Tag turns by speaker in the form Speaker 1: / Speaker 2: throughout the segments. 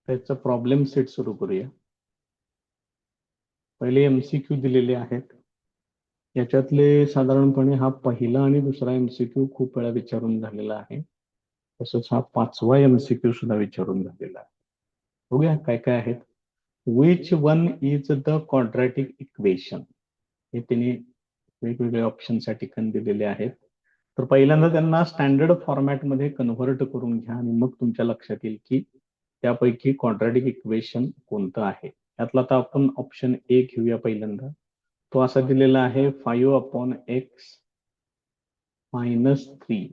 Speaker 1: त्याचा problem set सुरू करूया. पहिले एमसीक्यू दिलेले आहेत. याच्यातले साधारणपणे हा पहिला आणि दुसरा एमसीक्यू खूप वेळा विचारून झालेला आहे. तसंच हा 5वा एमसीक्यू सुद्धा विचारून झालेला आहे. बघूया काय काय आहेत. Which one is the quadratic equation, हे त्यांनी वेगवेगळे ऑप्शन या ठिकाणी दिलेले आहेत. तर पहिल्यांदा त्यांना स्टँडर्ड फॉर्मॅटमध्ये कन्व्हर्ट करून घ्या आणि मग तुमच्या लक्षात येईल की त्यापैकी क्वाड्रॅटिक इक्वेशन कोणतं आहे. यातला आता आपण ऑप्शन ए घेऊया पहिल्यांदा. तो असा दिलेला आहे 5/x - 3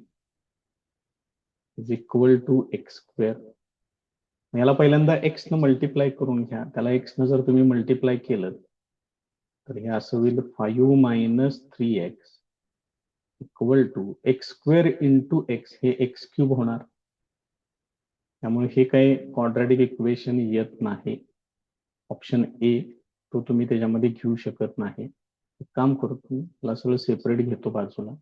Speaker 1: is equal to x². याला पहिल्यांदा x न मल्टिप्लाय करून घ्या. त्याला x न जर तुम्ही मल्टिप्लाय केलं तर हे असं होईल 5 - 3x equal to x² into x, हे x³ होणार. त्यामुळे हे काही क्वाड्रॅटिक इक्वेशन येत नाही. ऑप्शन ए तो तुम्ही त्याच्यामध्ये घेऊ शकत नाही. एक काम करतो, मला सगळं सेपरेट घेतो बाजूला,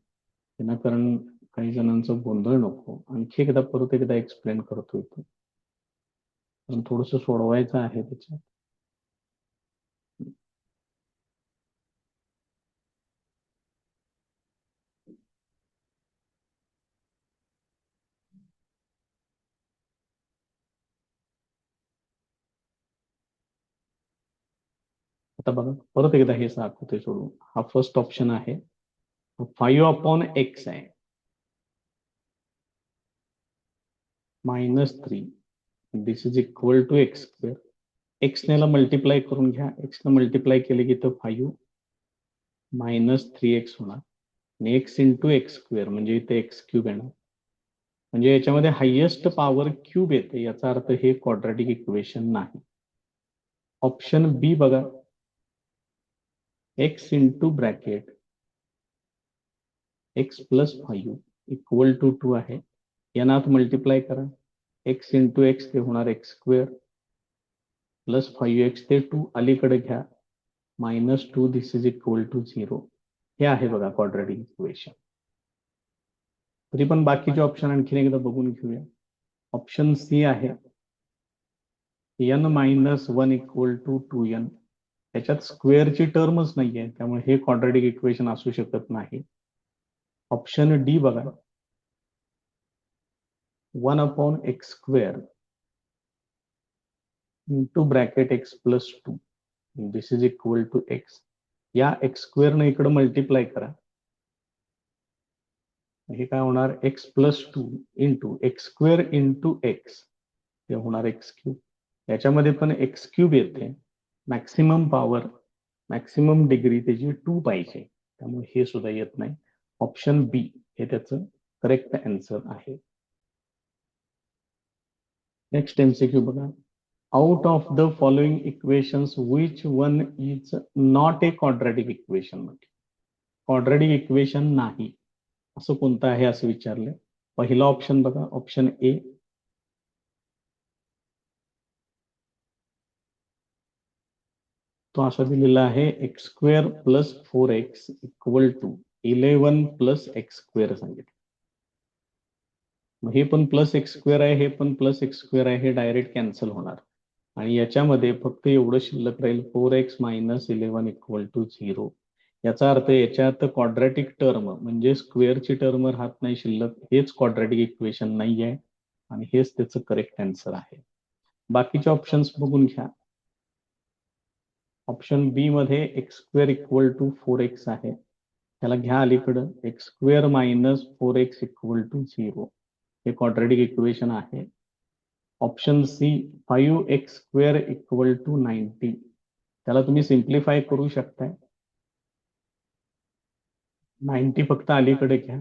Speaker 1: कारण काही जणांचा गोंधळ नको. आणखी एकदा परत एकदा एक्सप्लेन करतो इथं, पण थोडंसं सोडवायचं आहे त्याच्यात. आता बघा परत एकदा हे दाखवतोय सोडून. हा फर्स्ट ऑप्शन आहे, 5/x आहे -3, this is equal to x². x ने मल्टिप्लाय करून घ्या. x ने मल्टिप्लाय केले की तर 5 - 3x होणार आणि x इंटू x² म्हणजे इथे x³ येणार. म्हणजे याच्यामध्ये हायेस्ट पॉवर क्यूब येते, याचा अर्थ हे क्वाड्रॅटिक इक्वेशन नाही. ऑप्शन बी बघा, x into bracket x + 5 equal to 2 आहे. यांना मल्टिप्लाय करा. x इंटू x ते होणार x² प्लस 5x ते 2 अलीकडे घ्या -2, दिस इज इक्वल टू 0. हे आहे बघा क्वाड्रॅटिक इक्वेशन. तरी पण बाकीचे ऑप्शन आणखीन एकदा बघून घेऊया. ऑप्शन सी आहे n - 1 इक्वल टू 2n. त्याच्यात स्क्वेअरची टर्मच नाहीये, त्यामुळे हे क्वाड्रॅटिक इक्वेशन असू शकत नाही. ऑप्शन डी बघा, 1/x² into bracket x + 2 this is equal to x. या x² ने इकडे मल्टिप्लाय करा. हे काय होणार, x + 2 into x² into x, हे होणार x³. याच्यामध्ये पण x³ येते. मॅक्सिमम पॉवर, मॅक्सिमम डिग्री त्याची 2 पाहिजे, त्यामुळे हे सुद्धा येत नाही. ऑप्शन बी हे त्याचं करेक्ट आन्सर आहे. नेक्स्ट एमसीक्यू बघा, out of the following equations which one is not a quadratic equation. Quadratic equation नाही असं कोणतं आहे असं विचारले. पहिला ऑप्शन बघा, ऑप्शन ए, तो असा दिलेला आहे x² + 4x equal to 11 + x² सांगितलं. हे पण +x² आहे, हे पण +x² आहे, हे डायरेक्ट कॅन्सल होणार आणि याच्यामध्ये फक्त एवढं शिल्लक राहील 4x - 11 इक्वल टू 0. याचा अर्थ याच्यात क्वाड्रॅटिक टर्म म्हणजे स्क्वेअरची टर्म राहत नाही शिल्लक. हेच क्वाड्रॅटिक इक्वेशन नाही आहे आणि हेच त्याचं करेक्ट आन्सर आहे. बाकीचे ऑप्शन्स बघून घ्या. ऑप्शन बी मध्ये x² इक्वल टू 4x आहे, त्याला घ्या अलीकडं. x² - 4x इक्वल टू 0, हे क्वाड्रॅटिक इक्वेशन आहे. Option C 5x² equal to 90, त्याला तुम्ही सिम्प्लिफाय करू शकताय. 90 फक्त अलीकडे घ्या,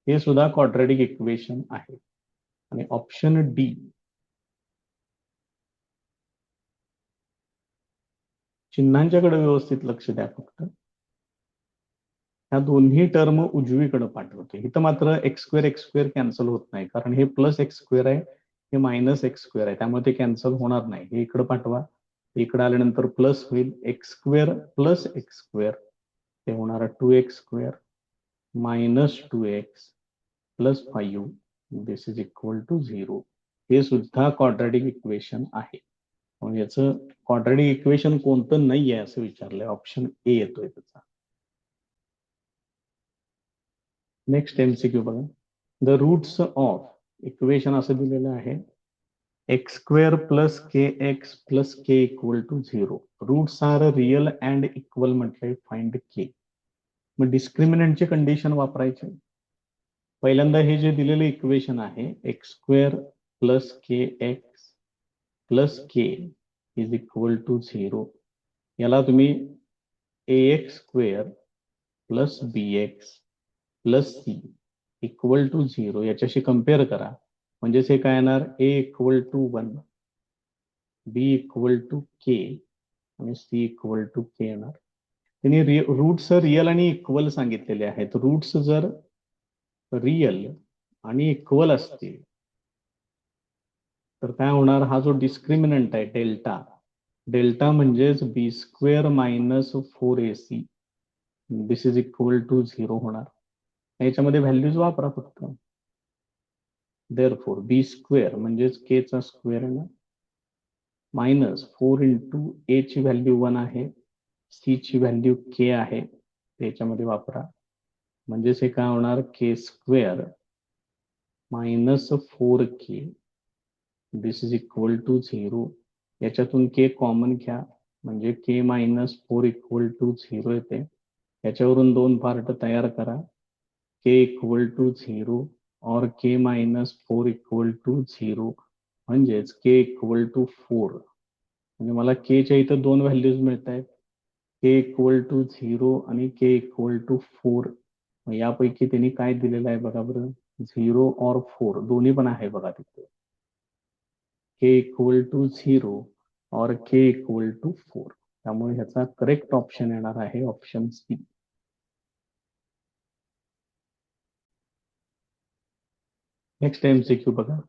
Speaker 1: हे सुद्धा क्वाड्रॅटिक इक्वेशन आहे. आणि ऑप्शन डी, चिन्हांच्याकडे व्यवस्थित लक्ष द्या फक्त. ह्या दोन्ही टर्म उजवीकडे पाठवते. इथं मात्र x² कॅन्सल होत नाही, कारण हे +x² आहे, हे -x² आहे, त्यामुळे ते कॅन्सल होणार नाही. हे इकडे पाठवा, इकडे आल्यानंतर प्लस होईल. x² + x², ते होणार 2x² - 2x + 5, this is equal to 0. हे सुद्धा क्वाड्रॅटिक इक्वेशन आहे. मग याचं क्वाड्रॅटिक इक्वेशन कोणतं नाही आहे असं विचारलंय, ऑप्शन ए येतोय त्याचा. नेक्स्ट एमसीक्यू बघा. द रूट्स ऑफ इक्वेशन असं दिलेलं आहे, x square plus k x plus k equal to 0. Roots are real and equal म्हटलंय, फाइंड के. मग डिस्क्रिमिनंटचे कंडिशन वापरायचे. पहिल्यांदा हे जे दिलेलं इक्वेशन आहे, x square plus k x plus k is equal to 0, याला तुम्ही a x square plus b x plus C equal to 0 याच्याशी कम्पेअर करा. म्हणजेच हे काय येणार, a equal to 1, b equal to k आणि सी इक्वल टू के येणार. त्यांनी रूट्स रिअल आणि इक्वल सांगितलेले आहेत. रूट्स जर रिअल आणि इक्वल असतील तर काय होणार, हा जो डिस्क्रिमिनंट आहे डेल्टा, डेल्टा म्हणजेच b square minus 4ac this is equal to 0 होणार. याच्यामध्ये व्हॅल्यूज वापरा फक्त. देअरफॉर बी स्क्वेअर म्हणजेच के चा स्क्वेअर आहे ना, मायनस 4 इंटू ए ची व्हॅल्यू 1 आहे, सी ची व्हॅल्यू के आहे, त्याच्यामध्ये वापरा. म्हणजेच हे काय होणार, k square minus 4k this is equal to 0. याच्यातून के कॉमन घ्या म्हणजे के मायनस 4 इक्वल टू 0 येते. याच्यावरून दोन पार्ट तयार करा, के इक्वल टू 0 और के मायनस 4 इक्वल टू 0, म्हणजेच के इक्वल टू 4. म्हणजे मला के च्या इथं दोन व्हॅल्यूज मिळत आहेत, के इक्वल टू 0 आणि के इक्वल टू 4. यापैकी त्यांनी काय दिलेलं आहे बघा बरं, 0 और 4 दोन्ही पण आहे बघा तिथे, के इक्वल टू 0 और के इक्वल टू 4. त्यामुळे ह्याचा करेक्ट ऑप्शन येणार आहे ऑप्शन सी. नेक्स्ट एमसीक्यू बघा.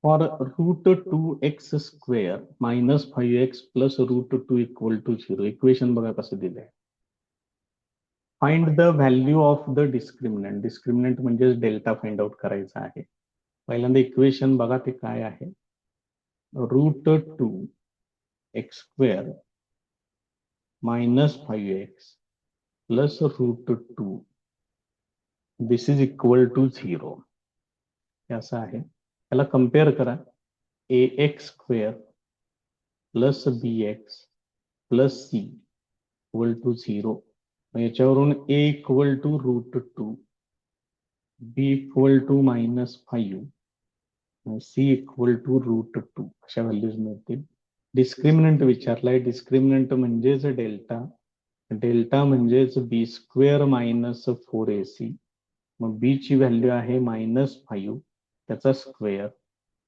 Speaker 1: For root 2x square minus 5x plus root 2 equal to 0. Equation बघा कसं दिलंय. Find the value of the discriminant. Discriminant म्हणजे डेल्टा फाइंड आउट करायचा आहे. पहिल्यांदा इक्वेशन बघा ते काय आहे, root 2x square minus 5x plus root 2 this is equal to 0. असं आहे. त्याला कम्पेअर करा, a x square plus b x plus C equal to 0. याच्यावरून a equal to root 2, b equal to minus 5, c equal to root 2 अशा values मिळतील. Discriminant विचारलाय, discriminant म्हणजेच delta, delta म्हणजेच बी स्क्वेअर मायनस 4ac. मग बी ची value आहे minus 5, त्याचा square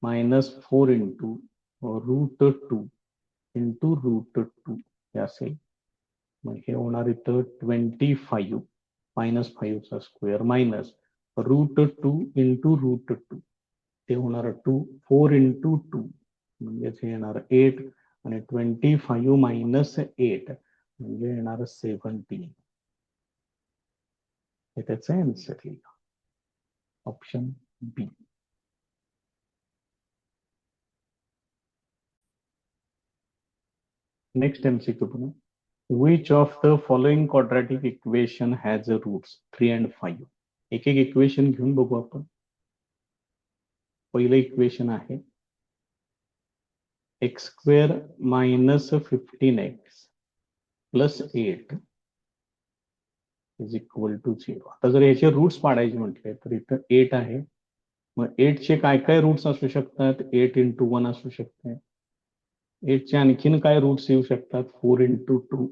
Speaker 1: minus 4 into root 2 into root 2 हे असेल. मग हे होणार इथं 25 मायनस 5 चा square minus root 2 into root 2 ते होणार 4 इंटू 2 म्हणजेच हे येणार 8 आणि 25 मायनस 8 म्हणजे येणार 17. हे त्याचं आन्सर येईल ऑप्शन बी. नेक्स्ट एमसीक्यू बघा. Which of the following quadratic equation has roots 3 and 5? एक एक इक्वेशन घेऊन बघू आपण. पहिलं इक्वेशन आहे x square minus 15x plus 8 is equal to 0. आता जर याचे रूट्स पाडायचे म्हटले तर इथं 8 आहे. मग 8 चे काय काय रूट्स असू शकतात, 8 इंटू 1 असू शकते. 8 चे आणखीन काय रूट्स येऊ शकतात, 4 इंटू 2.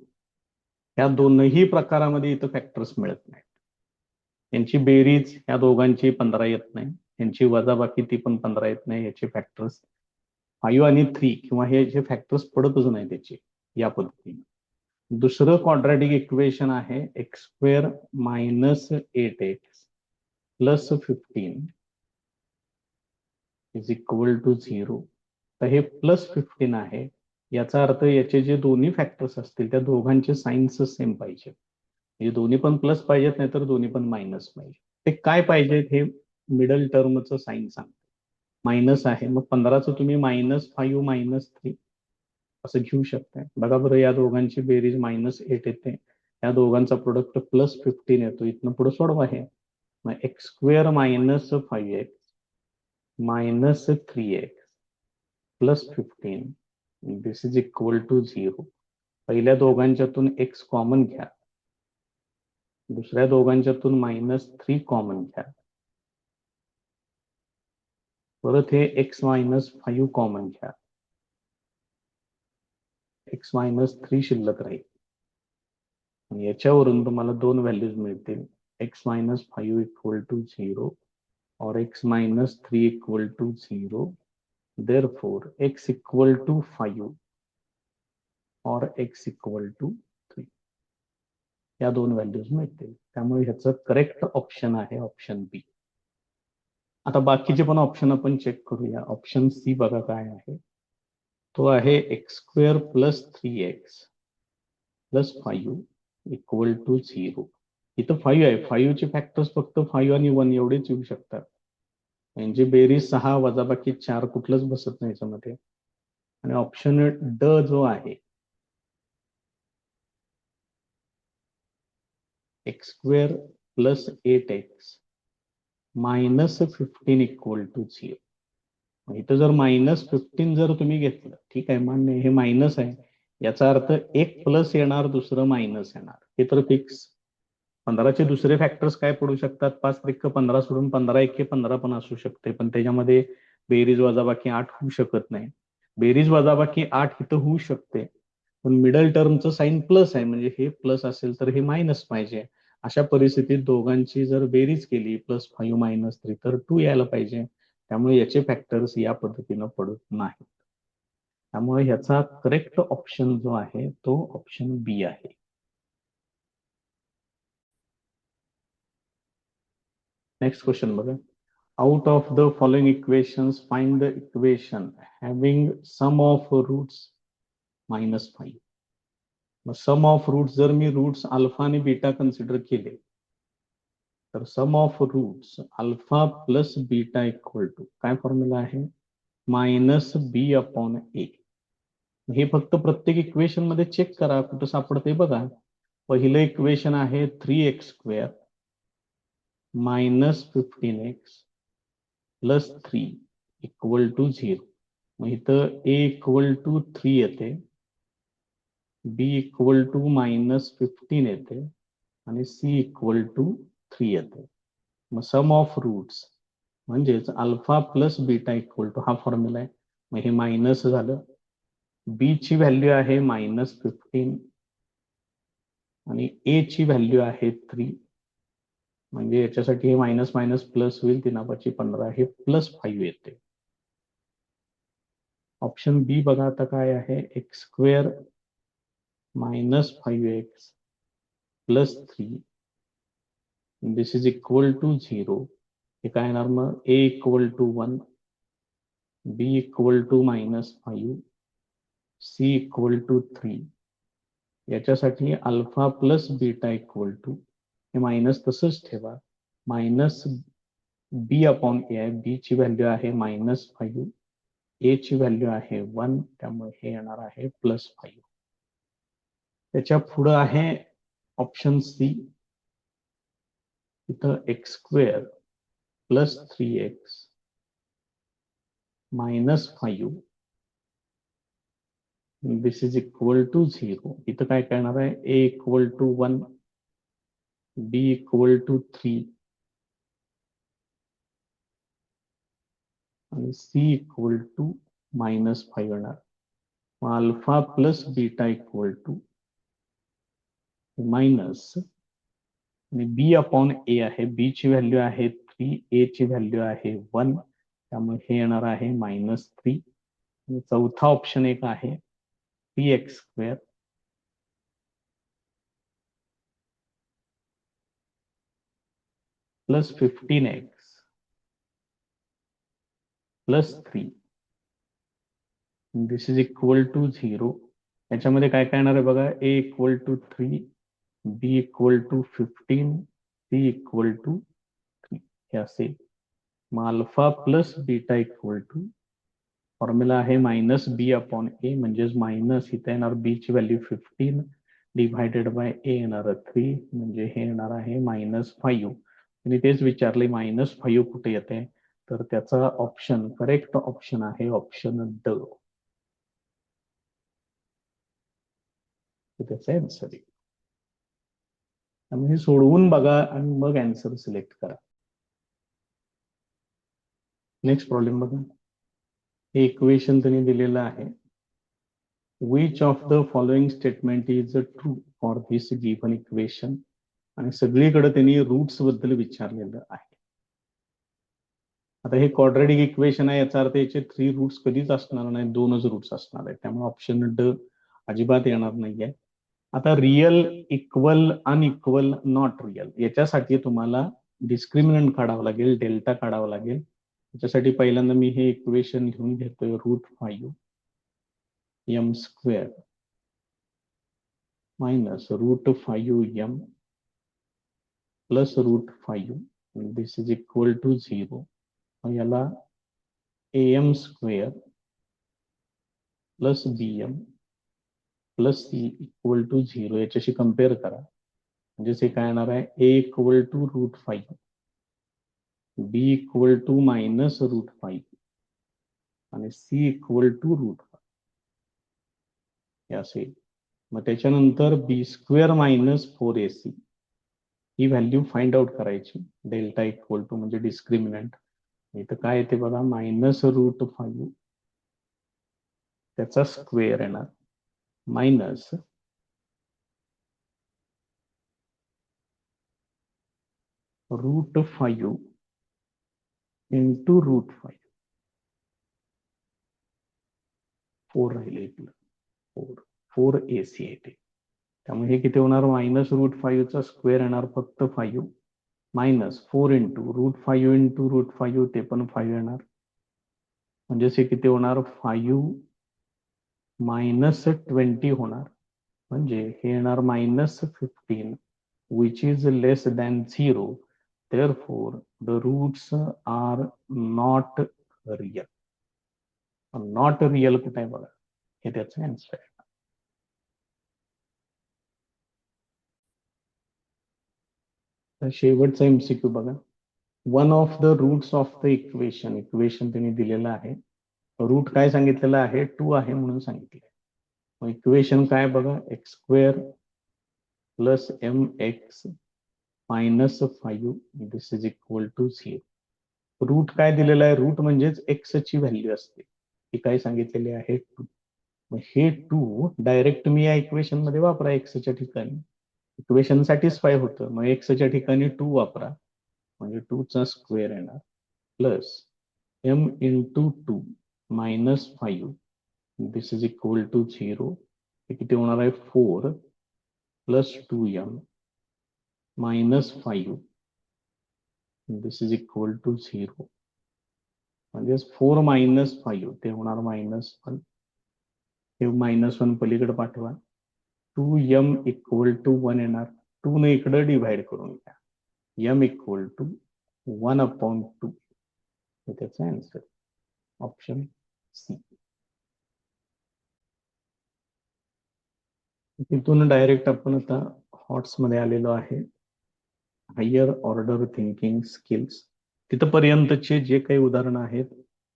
Speaker 1: या दोनही प्रकारामध्ये इथं फॅक्टर्स मिळत नाहीत. यांची बेरीज या दोघांची 15 येत नाही, यांची वजाबाकी ती पण 15 येत नाही. याचे फॅक्टर्स 5 आणि 3 किंवा हे जे फॅक्टर्स पडतच नाही त्याचे या पद्धतीने. दुसरं क्वाड्रॅटिक इक्वेशन आहे x square minus 8x plus 15 is equal to 0. तर हे प्लस 15 आहे, याचा अर्थ याचे जे दोन्ही फॅक्टर्स असतील त्या दोघांचे साइन्स सेम पाहिजे. हे दोन्ही पण प्लस पाहिजेत, नाही तर दोन्ही पण मायनस पाहिजे. ते काय पाहिजेत हे मिडल टर्मचं साईन सांगते. मायनस आहे, मग 15चं तुम्ही -5 -3 असं घेऊ शकताय. बघा बरं, या दोघांची बेरीज -8 येते, या दोघांचा प्रोडक्ट +15 येतो. इथनं पुढे सोडवा हे. मग x² - 5x -3x +15 this is equal to 0. पहिल्या दोघांच्यातून x कॉमन घ्या, दुसऱ्या दोघांच्यातून -3 कॉमन घ्या, परत हे x - 5 कॉमन घ्या, x - 3 शिल्लक राहील आणि याच्यावरून तुम्हाला दोन व्हॅल्यूज मिळतील, x - 5 इक्वल टू 0 और x - 3 equal to 0. Therefore x equal to 5 और x इक्वल टू 3 या दोन व्हॅल्यूज मिळतील. त्यामुळे ह्याचं करेक्ट ऑप्शन आहे ऑप्शन बी. आता बाकीचे पण ऑप्शन आपण चेक करूया. ऑप्शन सी बघा काय आहे. तो आहे x² + 3x + 5 इक्वल टू 0. इथं 5 आहे, 5 चे फॅक्टर्स फक्त 5 आणि 1 एवढेच येऊ शकतात. म्हणजे बेरीज 6 वजाबाकी 4 कुठलंच बसत नाही याच्यामध्ये. आणि ऑप्शन ड जो आहे x² + 8x -15 इक्वल टू 0. इथं जर -15 जर तुम्ही घेतलं, ठीक आहे, मान्य हे मायनस आहे, याचा अर्थ एक प्लस येणार, दुसरं मायनस येणार, हे तर फिक्स. 15चे दुसरे फॅक्टर्स काय पडू शकतात? 5 त्रिक 15 सोडून 15 एके 15 पण असू शकते, पण त्याच्यामध्ये बेरीज वजाबाकी 8 होऊ शकत नाही. बेरीज वजाबाकी 8 इथं होऊ शकते, पण मिडल टर्मचं साईन प्लस आहे, म्हणजे हे प्लस असेल तर हे मायनस पाहिजे. अशा परिस्थितीत दोघांची जर बेरीज केली +5 - 3 तर 2 यायला पाहिजे. त्यामुळे याचे फॅक्टर्स या पद्धतीनं पडत नाहीत. त्यामुळे ह्याचा करेक्ट ऑप्शन जो आहे तो ऑप्शन बी आहे. नेक्स्ट क्वेश्चन बघा. Out of the following equations find the equation having sum of roots -5. मग सम ऑफ रूट्स जर मी रूट्स अल्फा आणि बीटा कन्सिडर केले तर sum of roots alpha plus beta equal to काय formula आहे? -b/a. हे फक्त प्रत्येक इक्वेशन मध्ये चेक करा कुठं सापडते बघा. पहिलं इक्वेशन आहे 3x² -15x + 3 इक्वल टू 0. मग इथं a इक्वल टू 3 येते, b इक्वल टू -15 येते आणि c इक्वल टू 3 येते. मग सम ऑफ रूट्स म्हणजेच alpha plus beta equal to हा फॉर्म्युला आहे. मग हे मायनस झालं, बी ची व्हॅल्यू आहे -15 आणि ए ची व्हॅल्यू आहे 3. म्हणजे याच्यासाठी हे मायनस मायनस प्लस होईल, 3 15 हे +5 येते. ऑप्शन बी बघा आता काय आहे. x² -5x + 3 this is equal to 0. हे काय येणार मग? a equal to 1, b equal to -5, c equal to 3. याच्यासाठी alpha plus beta equal to हे मायनस तसंच ठेवा, -b/a आहे. b ची व्हॅल्यू आहे -5, a ची व्हॅल्यू आहे 1, त्यामुळे हे येणार आहे +5. त्याच्या पुढं आहे ऑप्शन सी. इथं x² + 3x -5 this is equal to 0. इथं काय करणार आहे? a equal to 1, b equal to 3 आणि c इक्वल टू -5 येणार. Alpha plus beta equal to minus आणि b/a आहे. b ची व्हॅल्यू आहे 3, a ची व्हॅल्यू आहे 1, त्यामुळे हे येणार आहे -3. आणि चौथा ऑप्शन एक आहे 3x² + 15x + 3 this is equal to 0. याच्यामध्ये काय काय येणार आहे बघा. a equal to 3, B equal to 15, C equal to 3 हे असेल. मग alpha plus beta equal to formula आहे मायनस बी अपॉन ए, म्हणजेच मायनस इथे येणार बी ची व्हॅल्यू 15 डिव्हायडेड बाय ए येणार 3, म्हणजे हे येणार आहे -5. आणि तेच विचारले -5 कुठे येते, तर त्याचा ऑप्शन करेक्ट ऑप्शन आहे ऑप्शन ड. त्याचा आन्सर आहे. त्यामुळे सोडवून बघा आणि मग आन्सर सिलेक्ट करा. नेक्स्ट प्रॉब्लेम बघा. हे इक्वेशन त्यांनी दिलेलं आहे. Which of the following statement is true for this given equation. आणि सगळीकडे त्यांनी रूट्स बद्दल विचारलेलं आहे. आता हे क्वाड्रॅटिक इक्वेशन आहे, याचा अर्थ याचे 3 रूट्स कधीच असणार नाही, 2च रूट्स असणार आहेत. त्यामुळे ऑप्शन ड अजिबात येणार नाहीये. आता real, equal, unequal, not real, याच्यासाठी तुम्हाला डिस्क्रिमिनंट काढावं लागेल, डेल्टा काढावं लागेल. त्याच्यासाठी पहिल्यांदा मी हे इक्वेशन लिहून घेतोय. √5 m square minus √5 m plus √5, this is equal to 0. याला am square plus bm plus C equal to 0 याच्याशी कम्पेअर करा. म्हणजेच हे काय येणार आहे, a equal to √5, b equal to minus √5 आणि c इक्वल टू √5 हे असेल. मग त्याच्यानंतर बी स्क्वेअर मायनस 4ac ही व्हॅल्यू फाइंड आउट करायची. डेल्टा इक्वल टू म्हणजे डिस्क्रिमिनंट. इथं काय येते बघा, -√5 त्याचा स्क्वेअर येणार मायनस √5 इंटू √5, 4 राहिले इथलं, 4ac येते. त्यामुळे हे किती होणार, -√5 चा स्क्वेअर येणार फक्त 5 मायनस 4 इंटू √5 इंटू √5 ते पण 5 येणार. म्हणजेच हे किती होणार, 5 मायनस 20 होणार. म्हणजे हे येणार -15 which is less than 0. therefore the roots are not real. Not real कुठे आहे बघा, हे त्याचं आन्सर आहे. तर शेवटचा एमसीक्यू बघा. One of the roots of the equation, equation त्यांनी दिलेलं आहे. रूट काय सांगितलेलं आहे, 2 आहे म्हणून सांगितले. मग इक्वेशन काय बघा, x² plus mx minus 5 this is equal to 0. Root काय दिलेला आहे, रूट म्हणजेच एक्स ची व्हॅल्यू असते. ही काय सांगितलेली आहे, 2. मग हे 2 डायरेक्ट मी या इक्वेशन मध्ये वापरा. एक्सच्या ठिकाणी इक्वेशन सॅटिस्फाय होतं, मग एक्सच्या ठिकाणी 2 वापरा, म्हणजे 2 चा स्क्वेअर येणार plus m into 2 minus 5 this is equal to 0. हे किती होणार आहे, 4 plus 2m minus 5 this is equal to 0. म्हणजे 4 मायनस 5 ते होणार -1. हे -1 पलीकडे पाठवा. 2m इक्वल टू 1 येणार. 2 ने इकडे डिव्हाइड करून घ्या. m इक्वल टू 1/2 हे त्याचा आन्सर, ऑप्शन सी. तिथून डायरेक्ट आपण आता हॉट्स मध्ये आलेलो आहे. Higher order thinking skills. तिथपर्यंतचे जे काही उदाहरणं आहेत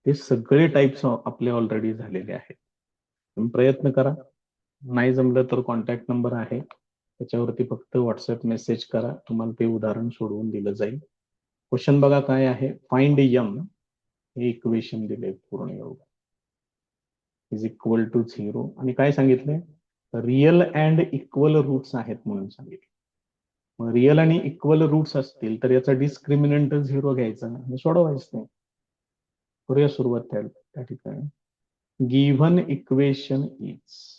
Speaker 1: ते सगळे टाइप्स आपले ऑलरेडी झालेले आहेत. तुम्ही प्रयत्न करा. नाही जमलं तर कॉन्टॅक्ट नंबर आहे, त्याच्यावरती फक्त व्हॉट्सअप मेसेज करा, तुम्हाला ते उदाहरण सोडवून दिलं जाईल. क्वेश्चन बघा काय आहे, फाइंड m हे इक्वेशन दिले पूर्ण एवढं इज इक्वल टू 0. आणि काय सांगितलंय, रिअल अँड इक्वल रूट्स आहेत म्हणून सांगितलं. मग रिअल आणि इक्वल रूट्स असतील तर याचा डिस्क्रिमिनंट 0 घ्यायचा आणि सोडवायचं नाही. करूया सुरुवात त्या ठिकाणी. Given equation is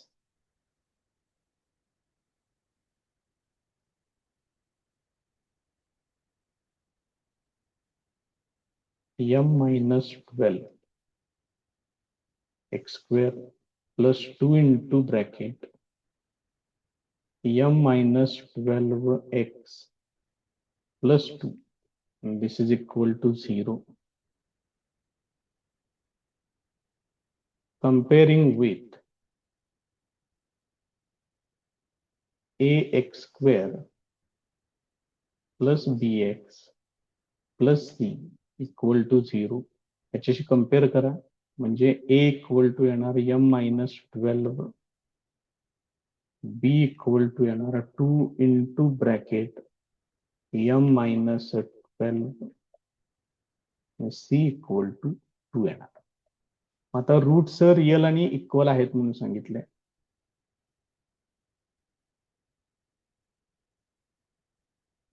Speaker 1: m minus 12 x² plus 2 into bracket m minus 12x plus 2. And this is equal to 0. Comparing with ax square plus bx plus c equal to 0. याच्याशी कंपेअर करा म्हणजे a इक्वल टू येणार m minus 12, b equal to येणार 2 into bracket m minus 12, c equal to 2 येणार. आता roots real आणि equal आहेत म्हणून सांगितलंय.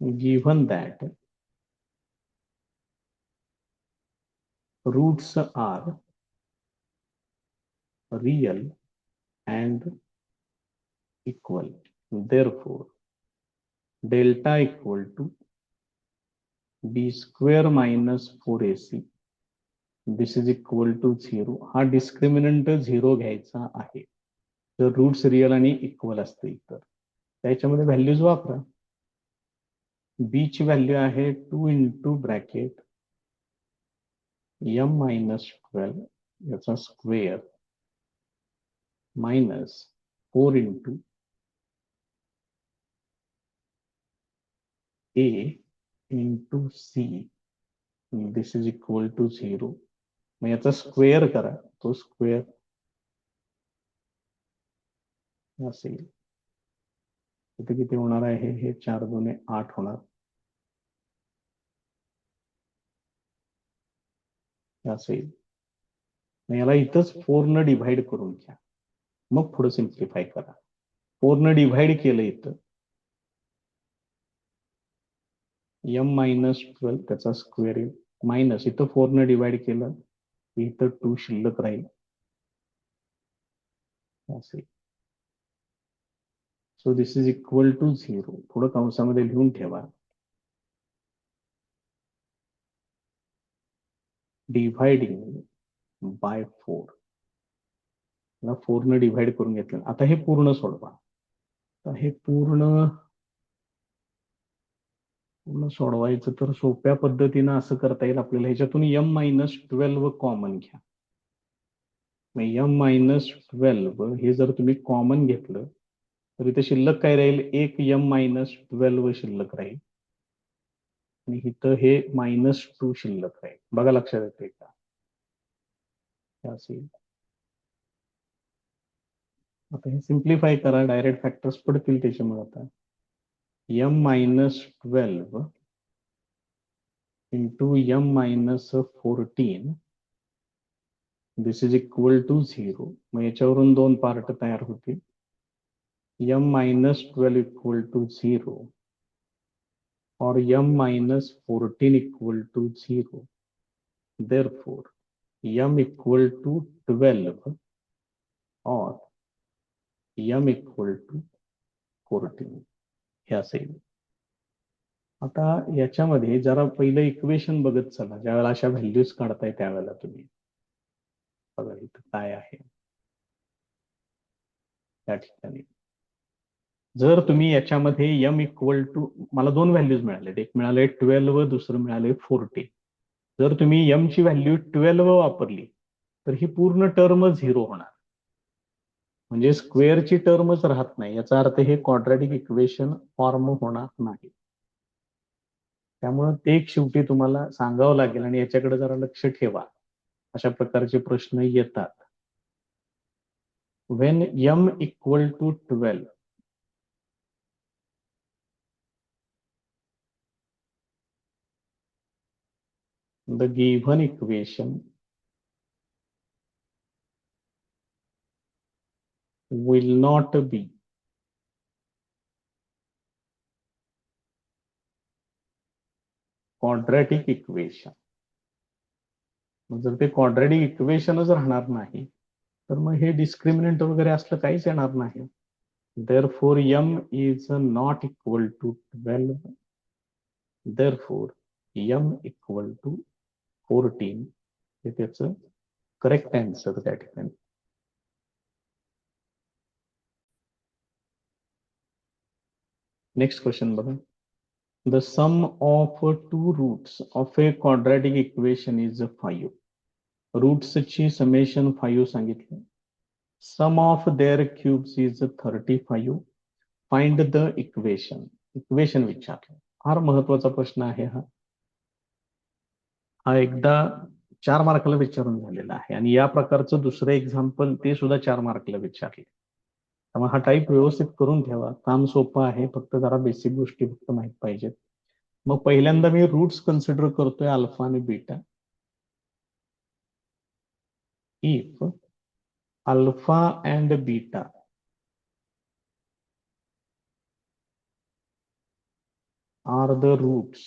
Speaker 1: given that roots are real and equal, therefore delta equal to b square minus 4ac, this is equal to 0. हा discriminant 0 घ्यायचा आहे जर रूट्स रिअल आणि इक्वल असतील तर. त्याच्यामध्ये व्हॅल्यूज वापरा. b ची व्हॅल्यू आहे 2 इंटू ब्रॅकेट m मायनस 12 याचा square minus 4 into a into c, this is equal to 0. मग याचा स्क्वेअर करा, तो स्क्वेअर असेल इथे किती होणार आहे, हे 4 2 8 होणार. असेल मग याला इथंच 4 न डिव्हाइड करून घ्या, मग पुढे सिम्प्लिफाय करा. 4 न डिव्हाइड केलं इथं m मायनस 12 त्याचा स्क्वेअर येईल मायनस इथं 4 न डिव्हाइड केलं इथं 2 शिल्लक राहील असेल. So this is equal to 0. थोडं कंसामध्ये लिहून ठेवा. डिव्हाइडिंग बाय 4, 4 न डिव्हाइड करून घेतलं. आता हे पूर्ण सोडवा. तर हे पूर्ण सोडवायचं तर सोप्या पद्धतीनं असं करता येईल आपल्याला. ह्याच्यातून m मायनस 12 कॉमन घ्या. मग m मायनस 12 हे जर तुम्ही कॉमन घेतलं तर इथे शिल्लक काय राहील, एक m मायनस 12 शिल्लक राहील आणि इथं हे -2 शिल्लक राहील. बघा लक्षात येते का असेल. आता हे सिम्प्लिफाय करा, डायरेक्ट फॅक्टर्स पडतील त्याच्यामुळे. आता m minus 12 into m minus 14, this is equal to 0. मग याच्यावरून 2 पार्ट तयार होतील. m मायनस 12 इक्वल टू 0 और m minus 14 equal to 0. Therefore, m equal to 12 और m इक्वल टू 14 हे असेल. आता याच्यामध्ये जरा पहिलं इक्वेशन बघत चला. ज्यावेळेला अशा व्हॅल्यूज काढताय त्यावेळेला तुम्ही बघा इथं काय आहे. त्या ठिकाणी जर तुम्ही याच्यामध्ये m इक्वल टू, मला 2 व्हॅल्यूज मिळाले, एक मिळाले 12, दुसरं मिळाले 14. जर तुम्ही m ची व्हॅल्यू 12 वापरली तर ही पूर्ण टर्म 0 होणार, म्हणजे स्क्वेअरची टर्मच राहत नाही. याचा अर्थ हे क्वाड्रॅटिक इक्वेशन फॉर्म होणार नाही. त्यामुळे ते एक शेवटी तुम्हाला सांगावं लागेल आणि याच्याकडे जरा लक्ष ठेवा. अशा प्रकारचे प्रश्न येतात. When m equal to 12, the given equation will not be quadratic equation. जर ते क्वाड्रॅटिक इक्वेशनच राहणार नाही तर मग हे डिस्क्रिमिनंट वगैरे असलं काहीच येणार नाही. therefore m is not equal to 12, therefore m equal to 14 हे त्याचं करेक्ट आन्सर त्या ठिकाणी. नेक्स्ट क्वेश्चन बघा. The sum of two roots of a quadratic equation is 5. रूट्सची समेशन 5 सांगितलं. Sum of their cubes is 35. Find the equation. Equation विचारलं. फार महत्वाचा प्रश्न आहे हा. हा एकदा 4 मार्काला विचारून झालेला आहे आणि या प्रकारचं दुसरं एक्झाम्पल ते सुद्धा 4 मार्कला विचारले. त्यामुळे हा टाईप व्यवस्थित करून ठेवा. काम सोपं आहे, फक्त जरा बेसिक गोष्टी फक्त माहित पाहिजेत. मग पहिल्यांदा मी रूट्स कन्सिडर करतोय अल्फा आणि beta. If alpha and beta are the roots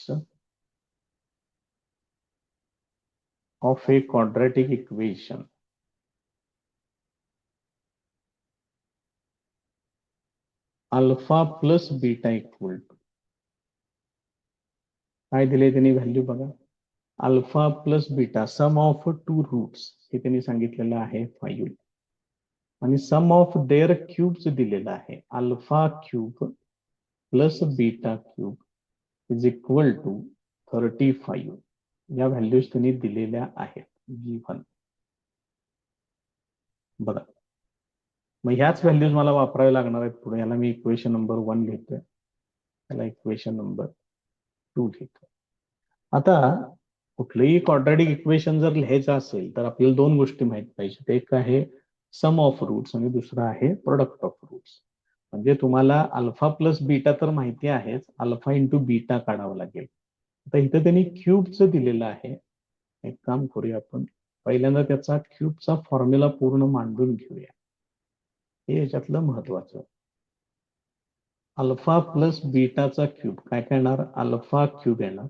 Speaker 1: of a quadratic equation, alpha plus beta equal to काय दिले त्यांनी व्हॅल्यू बघा. Alpha plus beta sum of two roots हे त्यांनी सांगितलेलं आहे 5 आणि सम ऑफ देअर क्यूब्स दिलेला आहे alpha cube plus beta cube is equal to 35. या व्हॅल्यूज त्यांनी दिलेल्या आहेत गिव्हन. बघा, मग ह्याच व्हॅल्यूज मला वापरावे लागणार आहेत पुढे. याला मी इक्वेशन नंबर 1 लिहितोय, त्याला इक्वेशन नंबर 2 लिहितोय. आता कुठलंही क्वाड्रॅटिक इक्वेशन जर लिहायचं असेल तर आपल्याला 2 गोष्टी माहित पाहिजेत. एक आहे सम ऑफ रूट्स आणि दुसरं आहे प्रोडक्ट ऑफ रूट्स. म्हणजे तुम्हाला अल्फा प्लस बीटा तर माहिती आहेच, अल्फा इंटू बीटा काढावं लागेल. आता इथं त्यांनी क्यूबचं दिलेलं आहे. एक काम करूया आपण, पहिल्यांदा त्याचा क्यूबचा फॉर्म्युला पूर्ण मांडून घेऊया. हे याच्यातलं महत्वाचं. अल्फा प्लस बीटाचा क्यूब काय येणार, अल्फा क्यूब येणार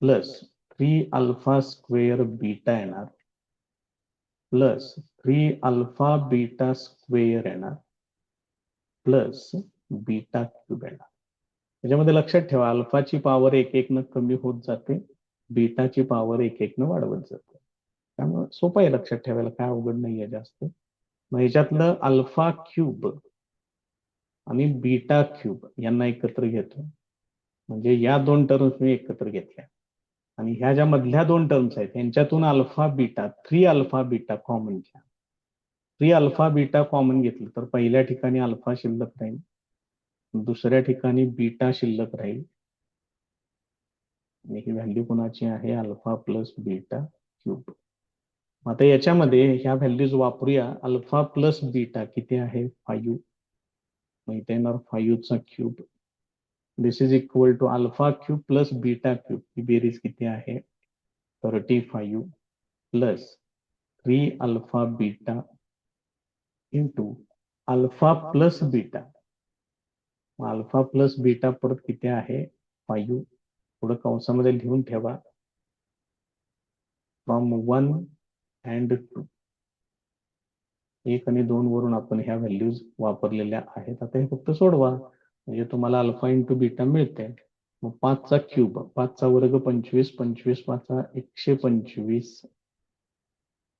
Speaker 1: प्लस 3 अल्फा स्क्वेअर बीटा येणार प्लस 3 अल्फा बीटा स्क्वेअर येणार प्लस बीटा क्यूब येणार. त्याच्यामध्ये लक्षात ठेवा अल्फाची पॉवर 1 न कमी होत जाते, बीटाची पॉवर 1 न वाढवत जाते. त्यामुळे सोपं आहे लक्षात ठेवायला, काय अवघड नाहीये जास्त. मग ह्याच्यातलं अल्फा क्यूब आणि बीटा क्यूब यांना एकत्र घेतो, म्हणजे या 2 टर्म्स मी एकत्र घेतल्या आणि ह्या ज्या मधल्या 2 टर्म्स आहेत यांच्यातून alpha beta 3 alpha beta common घ्या. 3 अल्फा बीटा कॉमन घेतलं तर पहिल्या ठिकाणी अल्फा शिल्लक राहील, दुसऱ्या ठिकाणी बीटा शिल्लक राहील आणि ही व्हॅल्यू कोणाची आहे, अल्फा प्लस बीटा क्यूब. आता याच्यामध्ये ह्या व्हॅल्यूज वापरूया. अल्फा प्लस बीटा किती आहे 5, मग इथे येणार 5 चा cube. This is equal to alpha cube plus beta cube ही बेरीज किती आहे 35 plus 3 alpha beta into alpha plus beta. Alpha plus beta परत किती आहे 5, पुढे कंसामध्ये लिहून ठेवा फ्रॉम 1 अँड 2. 1 आणि 2 वरून आपण ह्या व्हॅल्यूज वापरलेल्या आहेत. आता हे फक्त सोडवा म्हणजे तुम्हाला अल्फा इंटू बीटा मिळते. मग 5 चा क्यूब, 5 चा वर्ग 25, 25 5 125.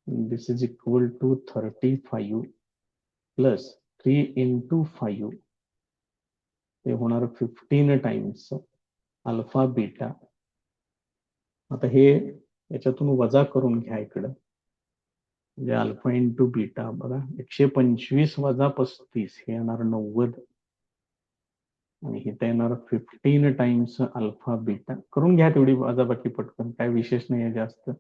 Speaker 1: This is equal to 35 plus 3 into 5 ते होणार 15 टाइम्स अल्फा बीटा. आता हे याच्यातून वजा करून घ्या इकडं, म्हणजे अल्फा इंटू बीटा बघा 125 वजा 35 हे येणार 90 आणि इथे येणार 15 टाइम्स अल्फा बीटा. करून घ्या तेवढी वजाबाकी पटकन, काय विशेष नाही आहे जास्त.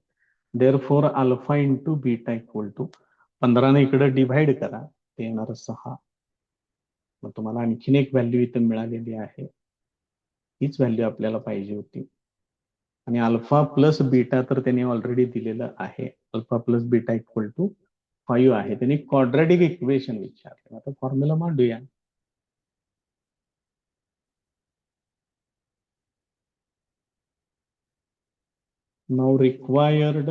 Speaker 1: Therefore alpha into beta equal to 15 ने इकडे डिव्हाइड करा, ते येणार 6. मग तुम्हाला आणखीन एक व्हॅल्यू इथे मिळालेली आहे, हीच व्हॅल्यू आपल्याला पाहिजे होती. आणि अल्फा प्लस बीटा तर त्यांनी ऑलरेडी दिलेलं आहे, alpha plus beta equal to 5 आहे. त्यांनी क्वाड्रॅटिक इक्वेशन विचारलं. आता फॉर्म्युला मांडूया. Now required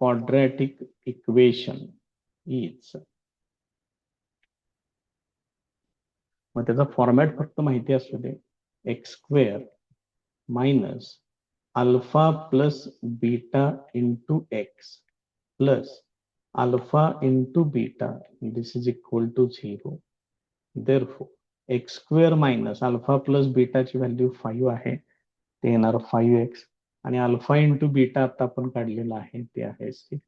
Speaker 1: quadratic equation is, मग त्याचा फॉर्मॅट फक्त माहिती असू दे, x square minus alpha plus beta into x plus alpha into beta. This is equal to 0. Therefore x square minus alpha plus बीटाची व्हॅल्यू 5 आहे, ते येणार 5x, आणि अल्फा इंटू बीटा आता आपण काढलेला आहे ते आहे 6.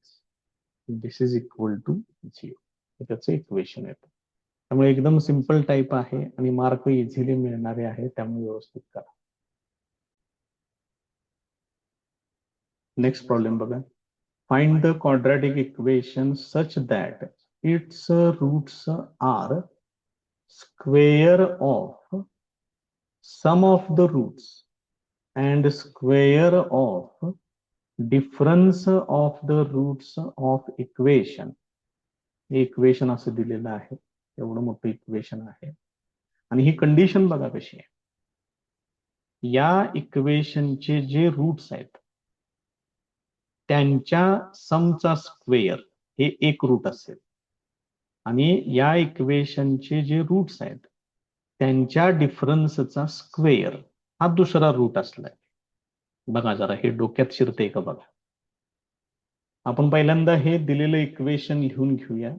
Speaker 1: दिस इज इक्वल टू 0. त्याचं इक्वेशन येतं. त्यामुळे एकदम सिंपल टाईप आहे आणि मार्क इझिली मिळणारे आहे, त्यामुळे व्यवस्थित करा. नेक्स्ट प्रॉब्लेम बघा. Find the quadratic equation such that its roots are square of sum of the roots and square of difference of the roots of equation. हे इक्वेशन असं दिलेलं आहे, एवढं मोठं इक्वेशन आहे, आणि ही कंडिशन बघा कशी आहे. या इक्वेशनचे जे रूट्स आहेत त्यांच्या समचा स्क्वेअर हे एक रूट असेल, आणि या इक्वेशनचे जे रूट्स आहेत त्यांच्या डिफरन्सचा स्क्वेअर हा दुसरा रूट असलाय. बघा जरा हे डोक्यात शिरते का बघा. आपण पहिल्यांदा हे दिलेलं इक्वेशन लिहून घेऊया,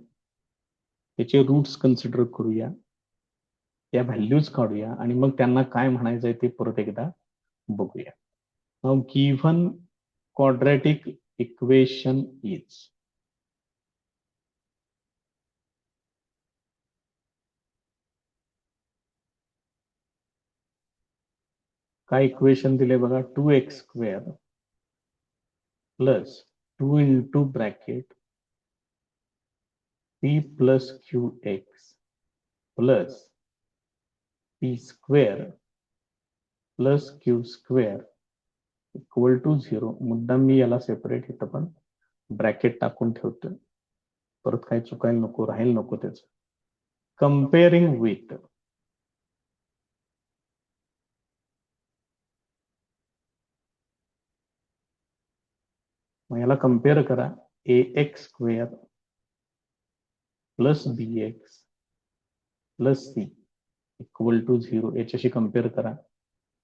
Speaker 1: त्याचे रूट्स कन्सिडर करूया, त्या व्हॅल्यूज काढूया, आणि मग त्यांना काय म्हणायचंय ते परत एकदा बघूया. Now given quadratic equation is, काय इक्वेशन दिले बघा. 2x square plus 2 into bracket p plus qx plus p square plus q square equal to 0. मुद्दाम मी याला सेपरेट इथं पण ब्रॅकेट टाकून ठेवतो, परत काही चुकायला नको, राहील नको त्याच. कम्पेअरिंग विथ मग याला कम्पेअर करा. ax square plus bx plus c equal to 0 याच्याशी कम्पेअर करा.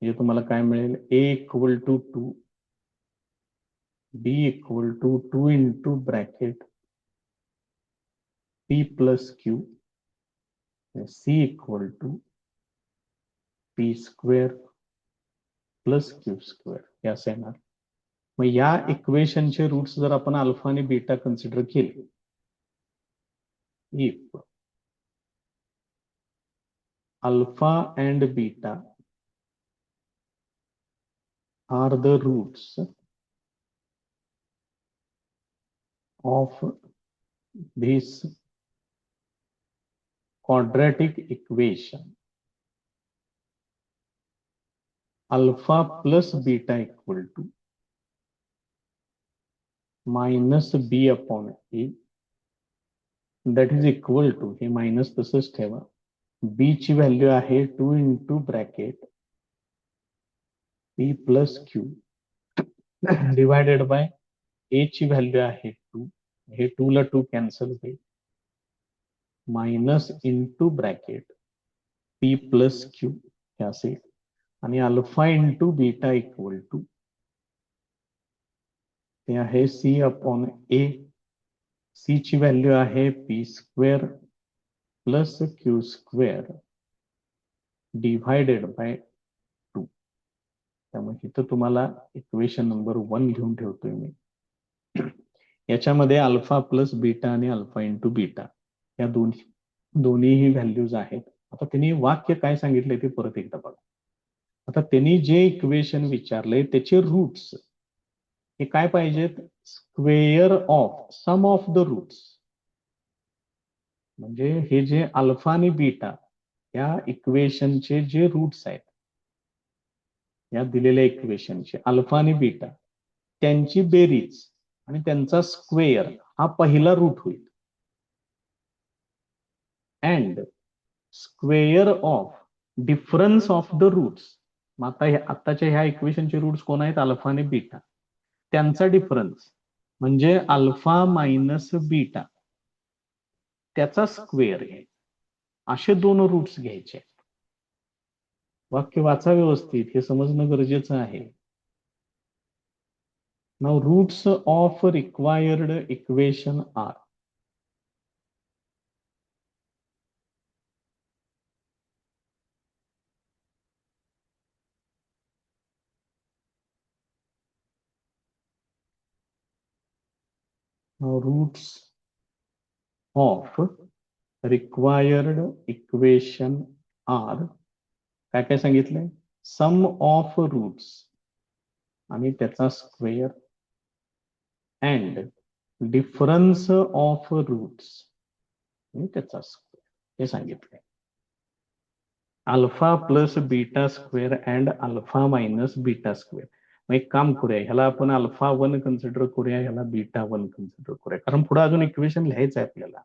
Speaker 1: म्हणजे तुम्हाला काय मिळेल. a equal to 2, b equal to 2 into bracket p plus q, c equal to p square plus q square हे असं येणार. मग या इक्वेशनचे रूट्स जर आपण अल्फा आणि बीटा कन्सिडर केले, if alpha and beta are the roots of this quadratic equation, alpha plus beta equal to minus b upon a, that is equal to, हे मायनस तसंच ठेवा, b ची व्हॅल्यू आहे 2 into bracket p plus q divided by a ची value आहे 2, हे 2 ला 2 cancel होईल, minus into bracket p plus q हे असेल, आणि alpha into beta equal to ते आहे c अपॉन a. c ची व्हॅल्यू आहे p square plus q square divided by 2. त्यामुळे इथं तुम्हाला इक्वेशन नंबर 1 लिहून ठेवतोय मी. याच्यामध्ये अल्फा प्लस बीटा आणि अल्फा इंटू बीटा या दोन्हीही व्हॅल्यूज आहेत. आता त्यांनी वाक्य काय सांगितलंय ते परत एकदा बघा. आता त्यांनी जे इक्वेशन विचारले त्याचे रूट्स हे काय पाहिजेत. Square of sum of the roots, म्हणजे हे जे अल्फा आणि बीटा या इक्वेशनचे जे रूट्स आहेत, या दिलेल्या इक्वेशनचे अल्फा आणि बीटा त्यांची बेरीज आणि त्यांचा स्क्वेअर हा पहिला रूट होईल, and square of difference of the roots. मग आता आताच्या ह्या इक्वेशनचे रूट्स कोण आहेत. अल्फा आणि बीटा, त्यांचा डिफरन्स म्हणजे अल्फा मायनस बीटा त्याचा स्क्वेअर आहे. असे दोन रूट्स घ्यायचे. वाक्य वाचा व्यवस्थित, हे समजणं गरजेचं आहे. Now roots of required equation are, roots of required equation are काय काय सांगितलंय, सम ऑफ रूट्स आणि त्याचा square and difference of roots आणि त्याचा स्क्वेअर हे सांगितलंय. Alpha plus beta square and alpha minus beta square. मग एक काम करूया, ह्याला आपण अल्फा 1 कन्सिडर करूया, ह्याला बीटा 1 कन्सिडर करूया, कारण पुढे अजून इक्वेशन लिहायचं आहे आपल्याला.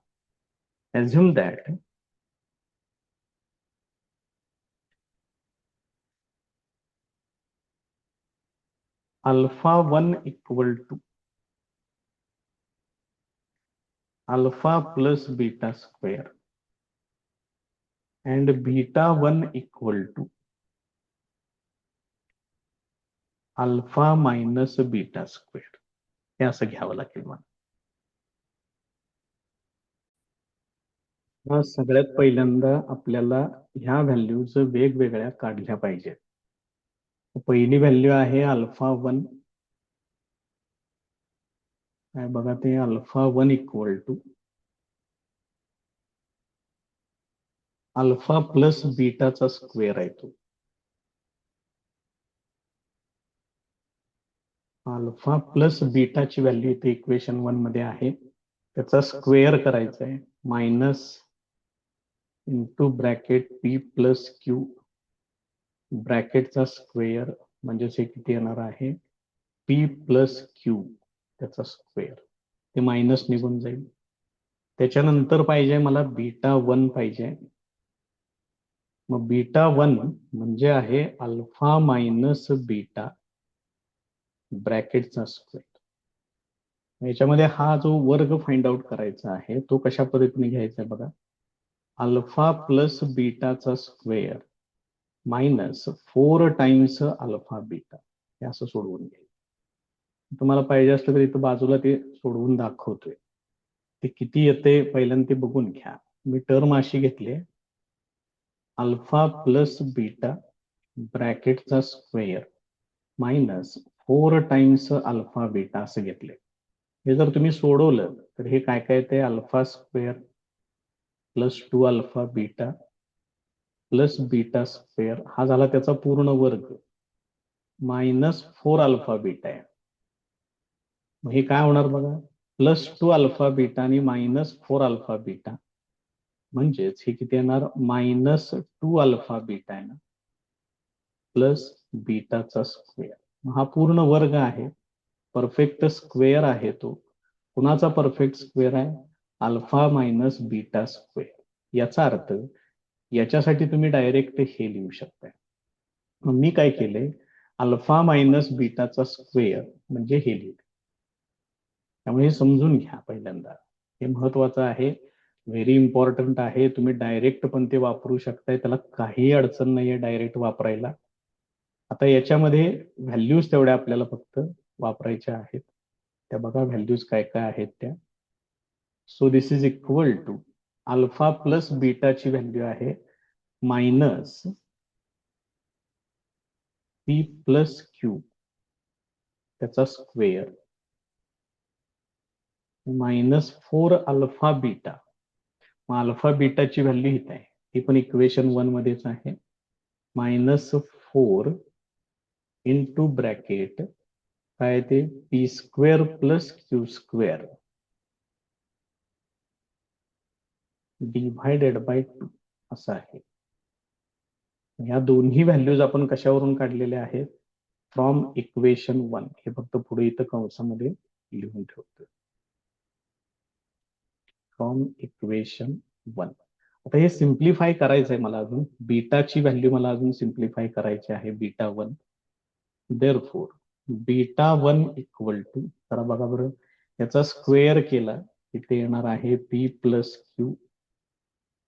Speaker 1: assume that alpha 1 equal to alpha plus beta square and beta 1 equal to alpha minus beta square. हे असं घ्यावं लागेल मला. सगळ्यात पहिल्यांदा आपल्याला ह्या व्हॅल्यूज वेगवेगळ्या काढल्या पाहिजेत. पहिली व्हॅल्यू आहे अल्फा 1, काय बघा ते alpha 1 equal to alpha plus बीटाचा स्क्वेअर आहे तो. अल्फा प्लस बीटाची व्हॅल्यू इथे इक्वेशन 1 मध्ये आहे, त्याचा स्क्वेअर करायचा आहे, minus into bracket p plus Q ब्रॅकेटचा स्क्वेअर म्हणजेच हे किती येणार आहे, पी प्लस क्यू त्याचा स्क्वेअर, ते मायनस निघून जाईल. त्याच्यानंतर पाहिजे मला बीटा 1 पाहिजे. मग बीटा 1 म्हणजे आहे अल्फा मायनस बीटा ब्रॅकेटचा स्क्वेअर. याच्यामध्ये हा जो वर्ग फाइंड आउट करायचा आहे तो कशा पद्धतीने घ्यायचा आहे बघा, अल्फा प्लस बीटाचा square minus 4 times alpha beta, हे असं सोडवून घ्यायचं. तुम्हाला पाहिजे असलं तर इथं बाजूला ते सोडवून दाखवतोय, ते किती येते पहिल्यांदा ते बघून घ्या. मी टर्म अशी घेतली, अल्फा प्लस बीटा ब्रॅकेटचा square minus 4 times alpha beta असं घेतले. हे जर तुम्ही सोडवलं तर हे काय काय येते, alpha square plus 2 alpha beta plus beta square, हा झाला त्याचा पूर्ण वर्ग, मायनस 4 अल्फा बीटा आहे. मग हे काय होणार बघा, प्लस 2 अल्फा बीटा आणि मायनस 4 अल्फा बीटा, म्हणजेच हे किती येणार, मायनस 2 अल्फा बीटा आहे ना प्लस बीटाचा स्क्वेअर. हा पूर्ण वर्ग आहे, परफेक्ट स्क्वेअर आहे तो. कुणाचा परफेक्ट स्क्वेअर आहे, अल्फा मायनस बीटा स्क्वेअर. याचा अर्थ याच्यासाठी तुम्ही डायरेक्ट हे लिहू शकताय. मग मी काय केलंय, अल्फा मायनस बीटाचा स्क्वेअर म्हणजे हे लिहिले. त्यामुळे हे समजून घ्या पहिल्यांदा, हे महत्वाचं आहे, व्हेरी इम्पॉर्टंट आहे. तुम्ही डायरेक्ट पण ते वापरू शकताय, त्याला काही अडचण नाहीये डायरेक्ट वापरायला. आता याच्यामध्ये व्हॅल्यूज तेवढ्या आपल्याला फक्त वापरायच्या आहेत. त्या बघा व्हॅल्यूज काय काय आहेत त्या. So this is equal to alpha plus बीटाची व्हॅल्यू आहे मायनस पी प्लस क्यू त्याचा स्क्वेअर मायनस 4 अल्फा बीटा. मग अल्फा बीटाची व्हॅल्यू हित आहे, ती पण इक्वेशन 1 मध्येच आहे, मायनस 4 इंटू ब्रॅकेट काय ते P square plus Q square divided by 2 असं आहे. या दोन्ही व्हॅल्यूज आपण कशावरून काढलेल्या आहेत, फ्रॉम इक्वेशन 1. हे फक्त पुढे इथं कंसामध्ये लिहून ठेवतो, फ्रॉम इक्वेशन 1. आता हे सिम्प्लिफाय करायचं आहे मला, अजून बीटाची व्हॅल्यू मला अजून सिम्प्लिफाय करायची आहे, beta 1. Therefore beta 1 equal to, जरा बघा बरं, याचा स्क्वेअर केला इथे येणार आहे पी प्लस क्यू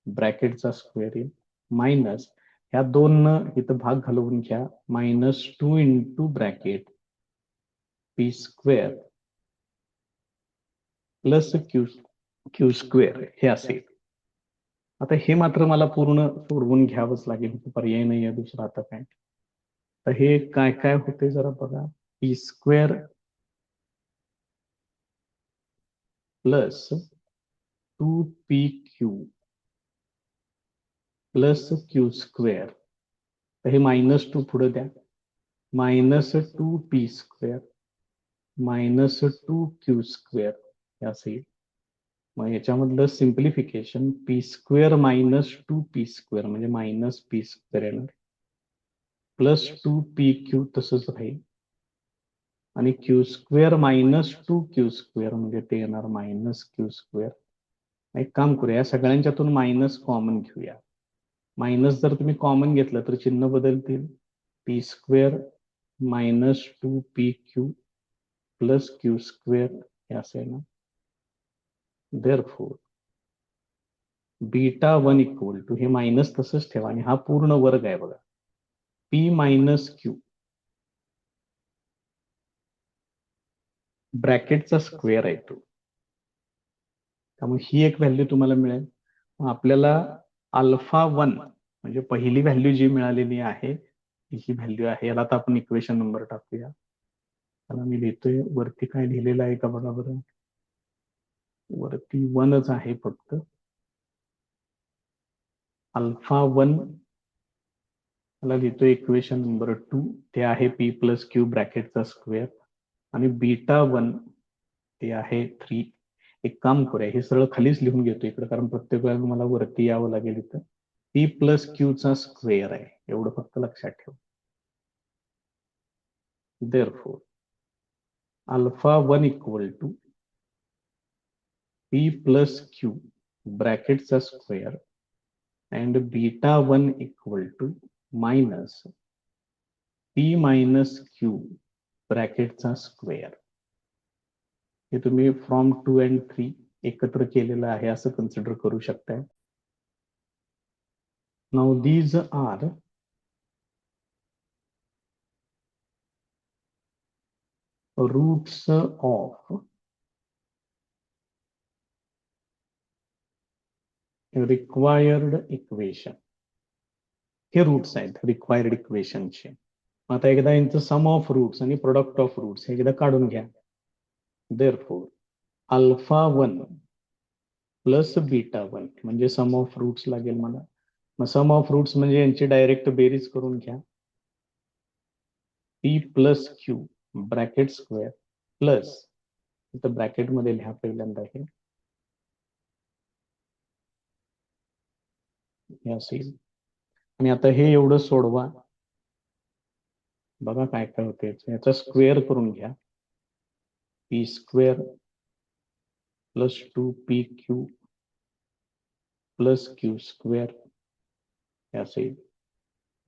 Speaker 1: ब्रॅकेटचा स्क्वेअर येईल, मायनस ह्या 2 न इथं भाग घालवून घ्या, मायनस 2 into bracket P square plus Q square हे असेल. आता हे मात्र मला पूर्ण सोडवून घ्यावंच लागेल, पर्याय नाही आहे दुसरा. आता काय, तर हे काय काय होते जरा बघा, P square plus 2pq plus Q square. तर हे -2 पुढे द्या, -2p स्क्वेअर -2q स्क्वेअर हे असेल. मग याच्यामधलं simplification p square -2p square म्हणजे -p स्क्वेअर येणार, प्लस 2pq तसंच राहील, आणि क्यू स्क्वेअर -2q स्क्वेअर म्हणजे ते येणार -q स्क्वेअर. एक काम करूया, सगळ्यांच्यातून मायनस कॉमन घेऊया. मायनस जर तुम्ही कॉमन घेतलं तर चिन्ह बदलतील, P square -2pq plus Q square हे असेल ना. देअरफॉर β1 इक्वल टू, हे मायनस तसंच ठेवा आणि हा पूर्ण वर्ग आहे बघा, p मायनस क्यू ब्रॅकेटचा स्क्वेअर आहे तो. त्यामुळे ही एक व्हॅल्यू तुम्हाला मिळेल. आपल्याला α1 म्हणजे पहिली व्हॅल्यू जी मिळालेली आहे ही व्हॅल्यू आहे. याला तर आपण इक्वेशन नंबर टाकूया. त्याला मी लिहितोय, वरती काय लिहिलेलं आहे का बघा बरं, वरती 1च आहे फक्त. α1 त्याला लिहितोय इक्वेशन नंबर 2, ते आहे p प्लस क्यू ब्रॅकेटचा स्क्वेअर, आणि β1 ते आहे 3. एक काम करूया, हे सरळ खालीच लिहून घेतो इकडे, कारण प्रत्येक वेळेला मला वरती यावं लागेल. इथं p प्लस क्यू चा स्क्वेअर आहे, एवढं फक्त लक्षात ठेव. Therefore α1 equal to p plus Q ब्रॅकेटचा square and β1 equal to minus p minus q ब्रॅकेटचा स्क्वेअर. हे तुम्ही फ्रॉम 2 and 3 एकत्र केलेलं आहे असं कन्सिडर करू शकताय. Now these are roots of required equation. हे रूट्स आहेत रिक्वायर्ड इक्वेशनचे. आता एकदा यांचं सम ऑफ रूट्स आणि प्रोडक्ट ऑफ रूट्स हे एकदा काढून घ्या. देअरफॉर α1 प्लस β1 म्हणजे सम ऑफ रूट्स लागेल मला. मग सम ऑफ रूट्स म्हणजे यांची डायरेक्ट बेरीज करून घ्या. p plus Q bracket square plus, इथं ब्रॅकेट मध्ये लिहा पहिल्यांदा हे असेल, आणि आता हे एवढं सोडवा, बघा काय काय होते. याचा स्क्वेअर करून घ्या, p square plus 2pq plus Q square हे असेल.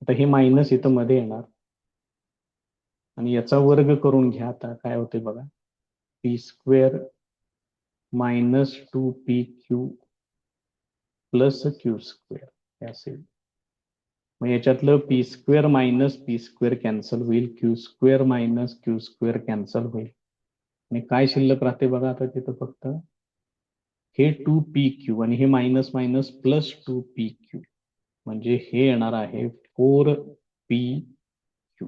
Speaker 1: आता हे मायनस इथं मध्ये येणार आणि याचा वर्ग करून घ्या. आता काय होते बघा, p square minus 2pq plus Q square हे असेल. मग याच्यातलं p square minus p square cancel होईल, q square minus q square cancel होईल, आणि काय शिल्लक राहते बघा आता तिथं फक्त हे 2pq आणि हे मायनस मायनस प्लस 2pq म्हणजे हे येणार आहे 4pq.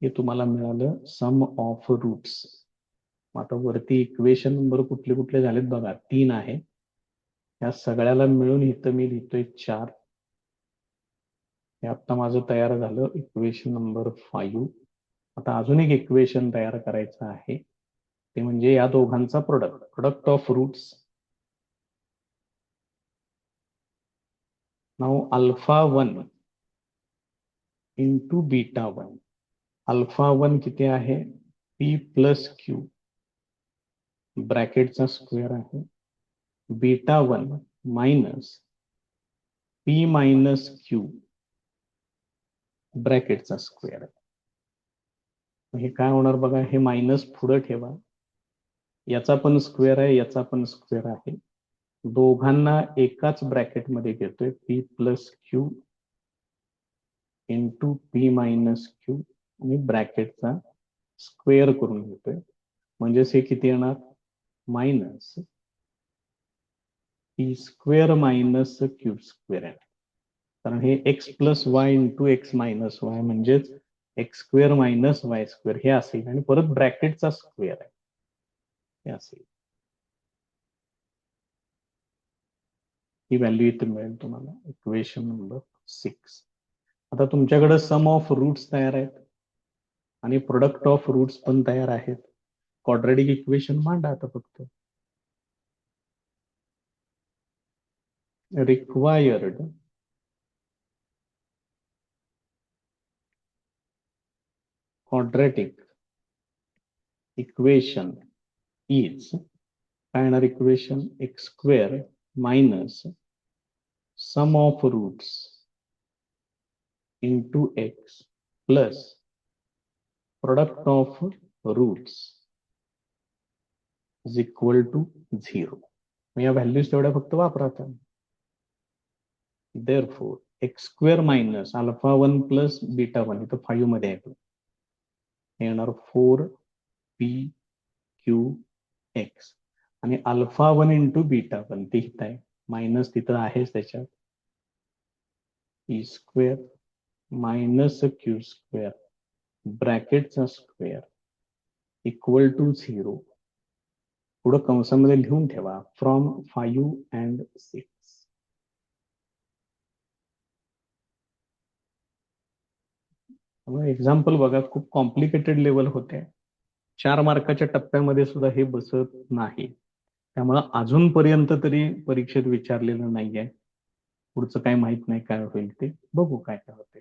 Speaker 1: हे तुम्हाला मिळालं सम ऑफ रूट्स. आता वरती इक्वेशन नंबर कुठले कुठले झालेत बघा, 3 आहे. या सगळ्याला मिळून इथं मी लिहितोय 4. हे आता माझं तयार झालं इक्वेशन नंबर 5. आता अजून एक इक्वेशन तयार करायचं आहे, ते म्हणजे या दोघांचा product of roots. Now α1 into β1. α1 किती आहे, p प्लस क्यू ब्रॅकेटचा स्क्वेअर आहे, β1 मायनस p मायनस क्यू ब्रॅकेटचा स्क्वेअर आहे. हे काय होणार बघा, हे मायनस पुढे ठेवा, याचा पण स्क्वेअर आहे, याचा पण स्क्वेअर आहे, दोघांना एकाच ब्रॅकेटमध्ये घेतोय, p plus q into p minus q आणि ब्रॅकेटचा स्क्वेअर करून घेतोय. म्हणजेच हे किती येणार, minus p square minus q square आहे. कारण हे x plus y into x minus y म्हणजेच x square minus y square हे असेल, आणि परत ब्रॅकेटचा स्क्वेअर आहे. हे असेल. ही व्हॅल्यू इथे मिळेल तुम्हाला, इक्वेशन नंबर 6. आता तुमच्याकडे सम ऑफ रूट्स तयार आहेत आणि प्रोडक्ट ऑफ रूट्स पण तयार आहेत. क्वाड्रॅटिक इक्वेशन मांडा आता फक्त. रिक्वायर्ड quadratic equation is काय येणार equation, x square minus sum of roots into x plus product of roots is equal to 0. या व्हॅल्यूज तेवढ्या फक्त वापरात. Therefore x square minus alpha 1 plus beta 1 इथं 5 मध्ये आहे, येणार 4p q x आणि अल्फा 1 इंटू बीटा 1 ते इथं आहे, मायनस तिथं आहेच त्याच्यात, e square minus q square ब्रॅकेटचा स्क्वेअर इक्वल टू 0. पुढं कंसामध्ये लिहून ठेवा फ्रॉम 5 and 6. एक्झाम्पल बघा, खूप कॉम्प्लिकेटेड लेवल होते. 4 मार्काच्या टप्प्यामध्ये सुद्धा हे बसत नाही. त्यामुळं अजूनपर्यंत तरी परीक्षेत विचारलेलं नाहीये. पुढचं काय माहित नाही काय होईल ते, बघू काय काय होते.